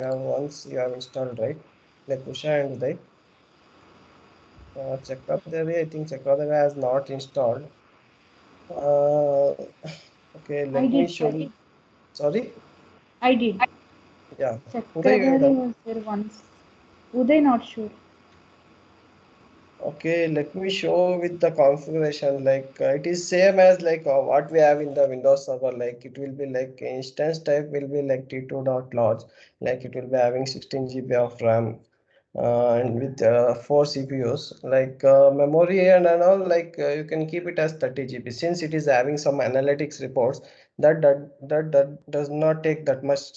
once you have installed, right? Like Usha and Uday. Chakradevi, I think Chakradevi has not installed. Uh, okay, I let me did. show you. Sorry? I did. Yeah. Uday, you have Chakradhari done. was there once. Uday not sure. Okay, let me show with the configuration. Like it is same as like what we have in the Windows server. Like it will be like instance type will be like T2.large. Like it will be having 16 GB of RAM and with four CPUs. Like memory and all. Like you can keep it as 30 GB since it is having some analytics reports that does not take that much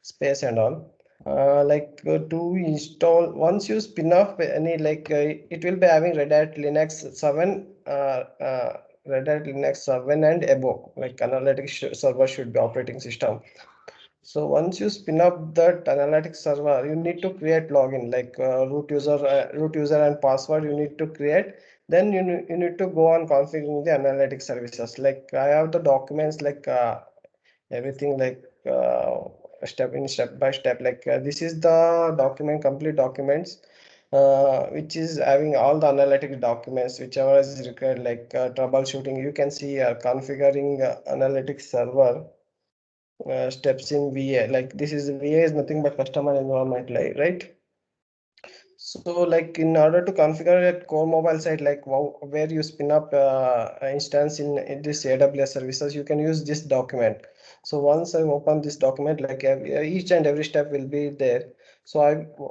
space and all. To install, once you spin off any it will be having Red Hat Linux 7, Red Hat Linux 7 and above, like analytics server should be operating system. So once you spin up that analytics server, you need to create login, like root user and password you need to create. Then you need to go on configuring the analytics services. Like I have the documents, like everything, like step by step. Like this is the document, complete documents, which is having all the analytic documents whichever is required, like troubleshooting. You can see configuring analytics server steps in VA. Like this is VA is nothing but customer environment, like, right? So like in order to configure a core mobile site, like where you spin up instance in this AWS services, you can use this document. So once I open this document, like each and every step will be there. So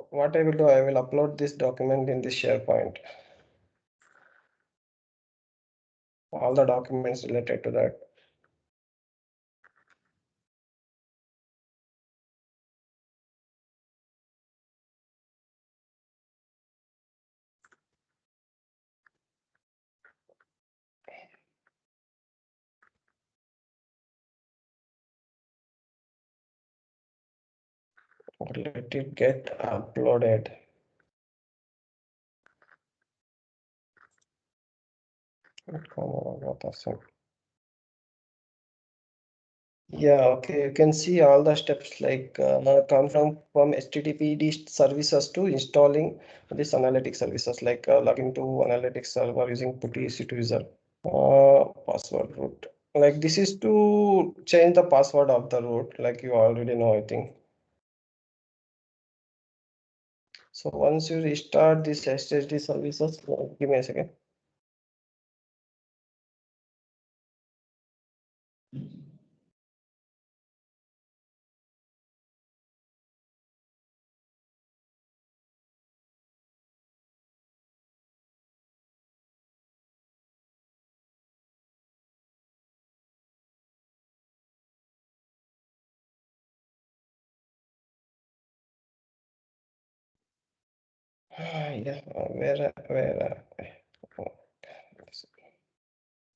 what I will do, I will upload this document in this SharePoint, all the documents related to that. Let it get uploaded. Yeah, okay. You can see all the steps, like come from HTTPD services to installing this analytics services, like logging to analytics server using PuTTY EC2 user. Password root. Like this is to change the password of the root, like you already know, I think. So once you restart this SSD services, give me a second. Yeah,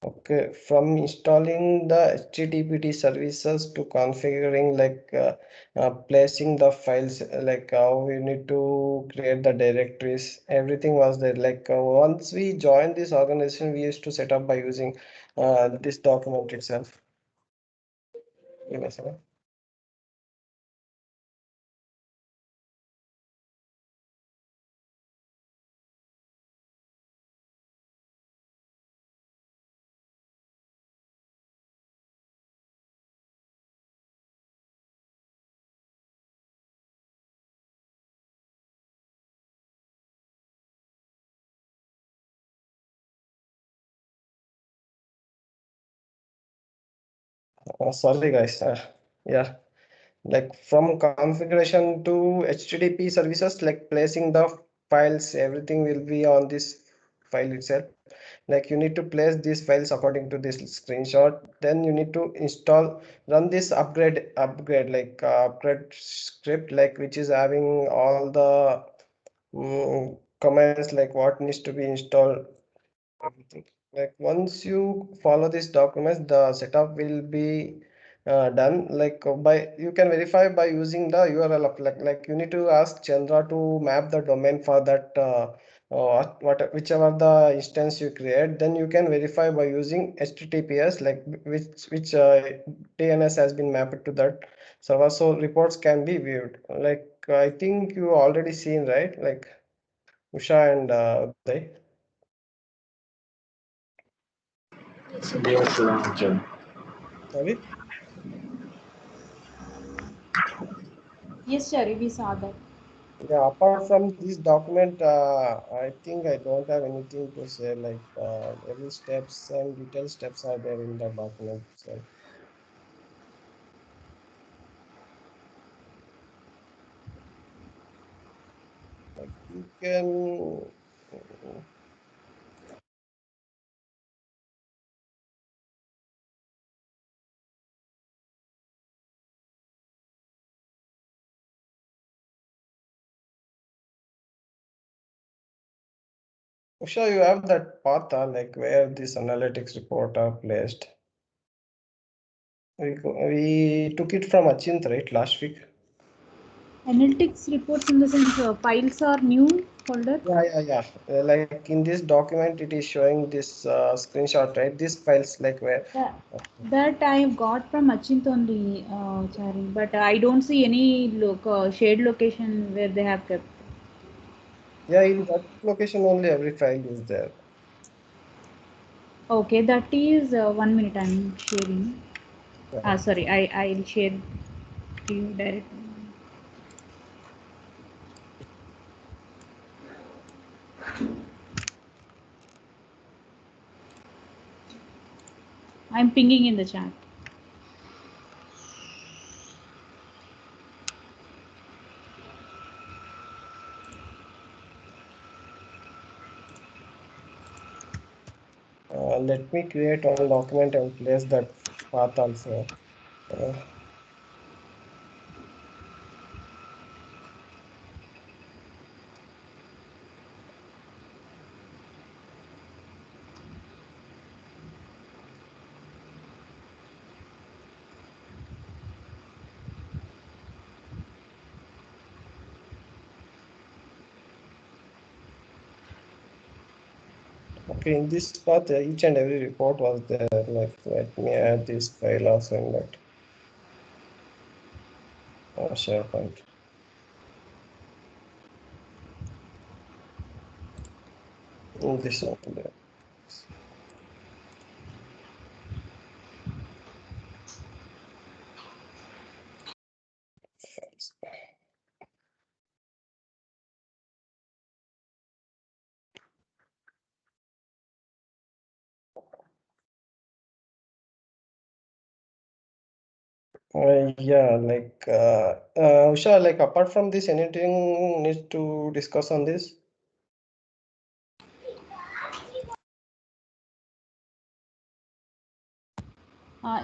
okay, from installing the HTTPD services to configuring, like placing the files, like how we need to create the directories, everything was there. Like once we joined this organization, we used to set up by using this document itself. Give me a second. Sorry, guys. Yeah. Like from configuration to HTTP services, like placing the files, everything will be on this file itself. Like you need to place these files according to this screenshot. Then you need to install, run this upgrade, like upgrade script, like which is having all the commands, like what needs to be installed, everything. Like once you follow these documents, the setup will be done. Like by you can verify by using the URL of, like you need to ask Chandra to map the domain for that whichever the instance you create, then you can verify by using HTTPS, like which DNS has been mapped to that server, so reports can be viewed. Like I think you already seen, right? Like Usha and Uday. Yes, Ranjan. Sorry. Yes, Shari, we saw that. Yeah, apart from this document, I think I don't have anything to say. Like every steps and detailed steps are there in the document. So like you can. Usha, you have that path, like where these analytics report are placed. We took it from Achint, right, last week? Analytics reports in the sense files are new folder. Yeah. Like in this document, it is showing this screenshot, right? These files, like where. That I have got from Achint only, Chari, but I don't see any shared location where they have kept. Yeah, in that location only every file is there. Okay, that is 1 minute I'm sharing. Yeah. Sorry, I'll share to you directly. I'm pinging in the chat. Let me create one document and place that path also. Uh, okay, in this path, each and every report was there. Like, let me add this file also in that SharePoint. In this one there. Files. Yeah, like Usha, like apart from this, anything needs to discuss on this?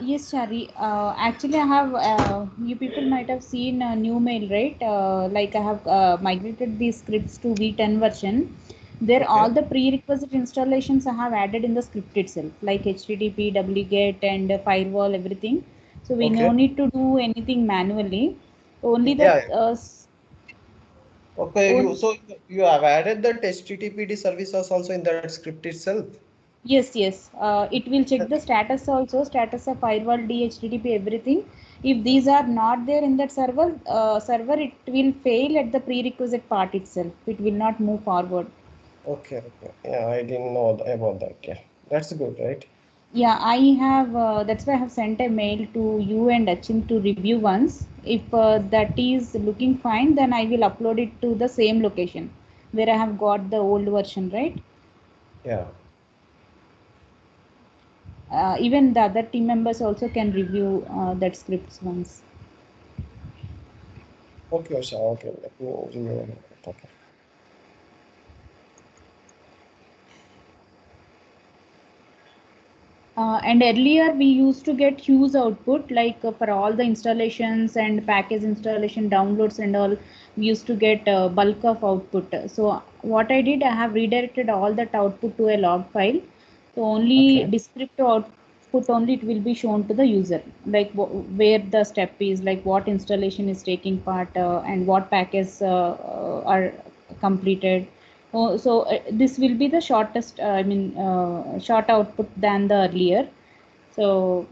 Yes, Shari. Actually, I have. You people might have seen a new mail, right? Like I have migrated these scripts to V10 version. There, all Okay. the prerequisite installations I have added in the script itself, like HTTP, wget, and firewall, everything. So we no Okay. need to do anything manually. Only that. Yeah. Okay. On, You have added that HTTPD services also in that script itself. yes. It will check the status also, status of firewall, DHTTP, everything. If these are not there in that server, it will fail at the prerequisite part itself. It will not move forward. Okay. Yeah, I didn't know about that. Yeah, that's good, right? Yeah, I have. That's why I have sent a mail to you and Achin to review once. If that is looking fine, then I will upload it to the same location where I have got the old version, right? Yeah. Even the other team members also can review that scripts once. Okay, Usha. Okay, let me review it. Okay. And earlier we used to get huge output, like for all the installations and package installation downloads and all, we used to get bulk of output. So what I did, I have redirected all that output to a log file. So only Okay. descriptive output only it will be shown to the user, like where the step is, like what installation is taking part, and what packages are completed, Oh, so this will be the shortest, short output than the earlier. So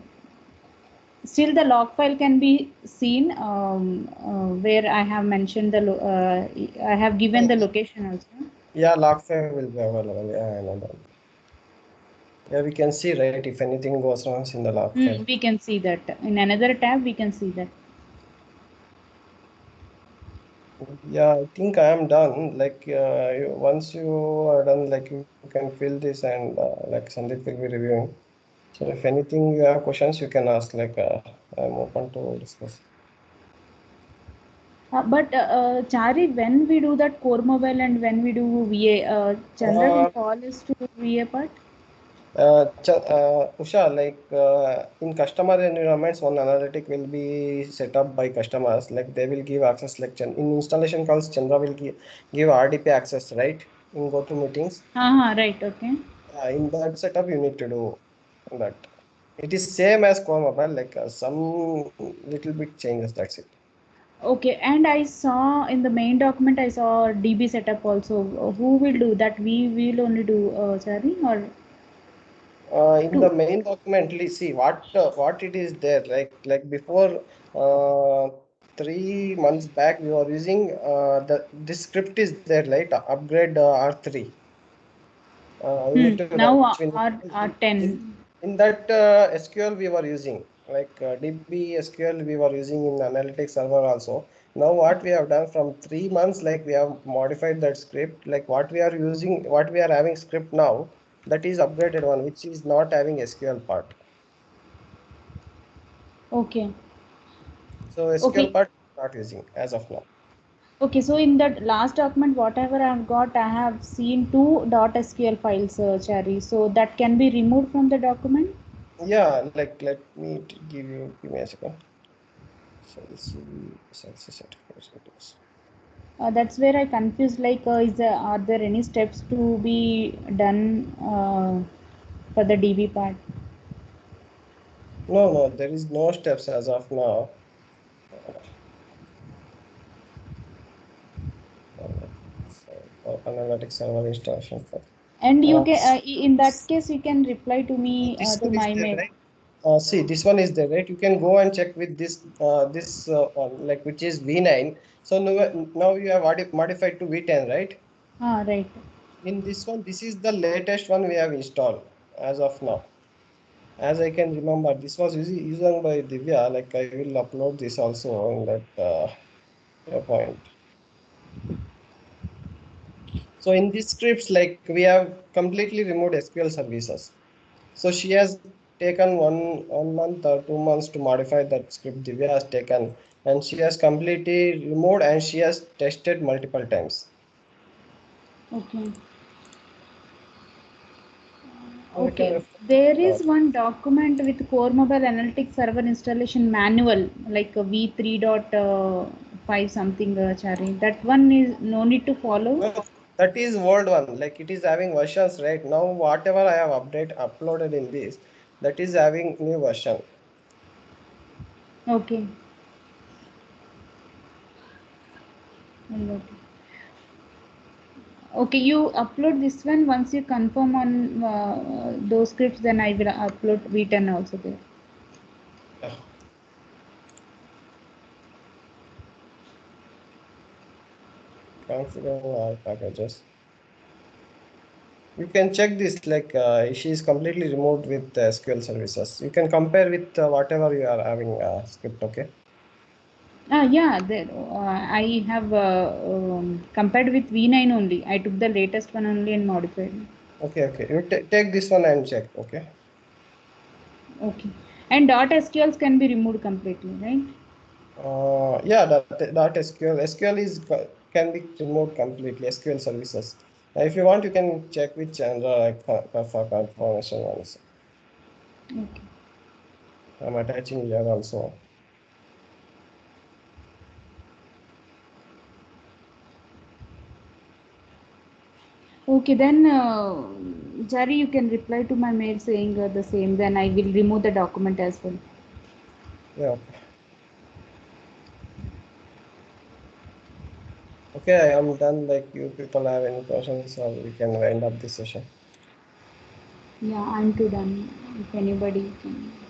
still the log file can be seen where I have mentioned I have given the location also. Yeah, log file will be available. Yeah, I know that. Yeah, we can see, right, if anything goes wrong in the log file. We can see that in another tab. We can see that. Yeah, I think I am done. Like, once you are done, like you can fill this and like Sandeep will be reviewing. So if anything you have questions, you can ask. Like, I'm open to discuss. Chari, when we do that core mobile and when we do VA, Chandra will Uh, call us to VA part. Usha, like in customer environments, one analytic will be set up by customers. Like they will give access. Like in installation calls, Chandra will give RDP access, right? In GoToMeetings. Right. Okay. In that setup, you need to do that. It is same as Core Mobile, like some little bit changes. That's it. Okay. And I saw in the main document, I saw DB setup also. Who will do that? We will only do, Chari, or In the to. main document, let's see what it is there. Like before, 3 months back, we were using the this script is there, right? Upgrade R3. You need to run Now which we need to R in 10. in that SQL we were using, like DB SQL we were using in analytics server also. Now what we have done from 3 months, like we have modified that script, like what we are using, what we are having script now, that is upgraded one, which is not having SQL part. Okay. So SQL Okay. part not using as of now. Okay, so in that last document, whatever I've got, I have seen two .sql files, Cherry. So that can be removed from the document. Yeah, like let me give me a second. SLC certificates. That's where I confused. Like, are there any steps to be done for the DB part? No, there is no steps as of now. Analytics server installation for And you can, s- in that case, you can reply to me this to one is my there, mail. right? See, this one is there, right? You can go and check with this one, like which is V9. So now you have modified to V10, right? Right. In this one, this is the latest one we have installed as of now. As I can remember, this was used by Divya. Like I will upload this also in that point. So in these scripts, like we have completely removed SQL services. So she has taken one month or 2 months to modify that script Divya has taken, and she has completely removed and she has tested multiple times. Okay. So we can Okay, refer to there that. is one document with Core Mobile Analytics Server installation manual, like a V3.5 something, Chari. That one is no need to follow. No, that is old one. Like it is having versions right now. Whatever I have uploaded in this, that is having new version. Okay. I got it. Okay, you upload this one. Once you confirm on those scripts, then I will upload V10 also there. Yeah. Configure all packages. You can check this, like she is completely removed with SQL services. You can compare with whatever you are having script. Okay. Yeah, there, I have compared with V9 only. I took the latest one only and modified. Okay. You take this one and check. Okay. Okay. And .sqls can be removed completely, right? Yeah, that SQL is can be removed completely. SQL services. If you want, you can check with Chandra like, for confirmation also. Okay. I'm attaching here also. Okay, then, Jari, you can reply to my mail saying the same. Then I will remove the document as well. Yeah. Okay, I am done. Like you people have any questions, so we can wind up this session. Yeah, I'm too done. If anybody can.